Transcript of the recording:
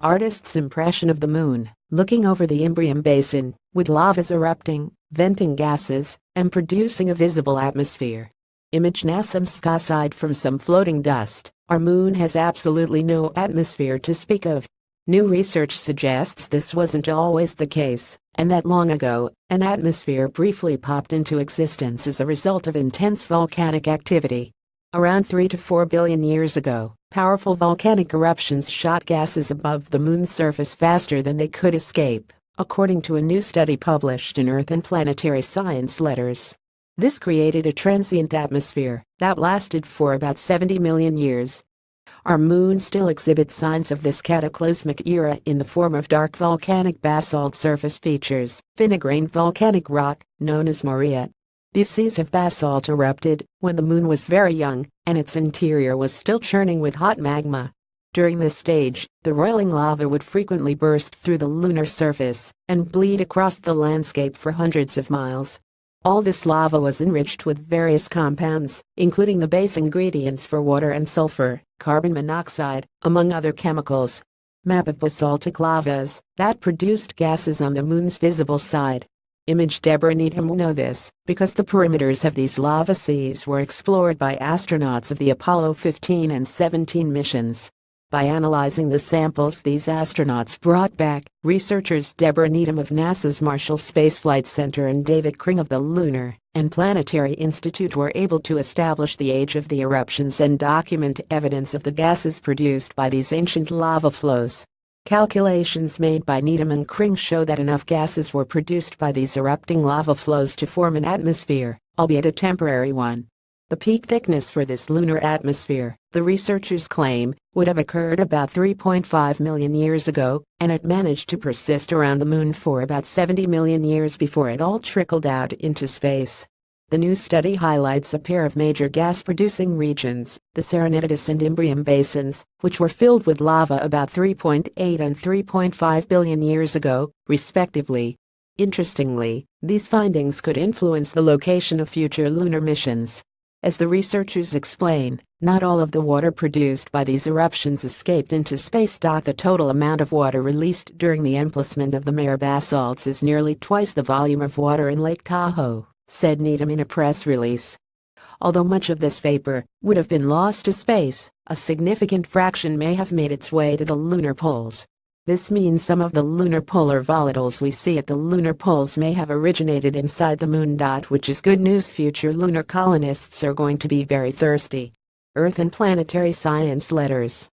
Artist's impression of the moon, looking over the Imbrium Basin, with lavas erupting, venting gases, and producing a visible atmosphere. Image Nasamska. Aside from some floating dust, our moon has absolutely no atmosphere to speak of. New research suggests this wasn't always the case, and that long ago, an atmosphere briefly popped into existence as a result of intense volcanic activity. Around 3 to 4 billion years ago, powerful volcanic eruptions shot gases above the moon's surface faster than they could escape, according to a new study published in Earth and Planetary Science Letters. This created a transient atmosphere that lasted for about 70 million years. Our moon still exhibits signs of this cataclysmic era in the form of dark volcanic basalt surface features, fine-grained volcanic rock, known as moria. These seas of basalt erupted when the moon was very young, and its interior was still churning with hot magma. During this stage, the roiling lava would frequently burst through the lunar surface and bleed across the landscape for hundreds of miles. All this lava was enriched with various compounds, including the base ingredients for water and sulfur, carbon monoxide, among other chemicals. Map of basaltic lavas that produced gases on the moon's visible side. Image Deborah Needham know this because the perimeters of these lava seas were explored by astronauts of the Apollo 15 and 17 missions. By analyzing the samples these astronauts brought back, researchers Deborah Needham of NASA's Marshall Space Flight Center and David Kring of the Lunar and Planetary Institute were able to establish the age of the eruptions and document evidence of the gases produced by these ancient lava flows. Calculations made by Needham and Kring show that enough gases were produced by these erupting lava flows to form an atmosphere, albeit a temporary one. The peak thickness for this lunar atmosphere, the researchers claim, would have occurred about 3.5 million years ago, and it managed to persist around the moon for about 70 million years before it all trickled out into space. The new study highlights a pair of major gas-producing regions, the Serenitatis and Imbrium Basins, which were filled with lava about 3.8 and 3.5 billion years ago, respectively. Interestingly, these findings could influence the location of future lunar missions. As the researchers explain, not all of the water produced by these eruptions escaped into space. The total amount of water released during the emplacement of the mare basalts is nearly twice the volume of water in Lake Tahoe, said Needham in a press release. Although much of this vapor would have been lost to space, a significant fraction may have made its way to the lunar poles. This means some of the lunar polar volatiles we see at the lunar poles may have originated inside the moon. Which is good news. Future lunar colonists are going to be very thirsty. Earth and Planetary Science Letters.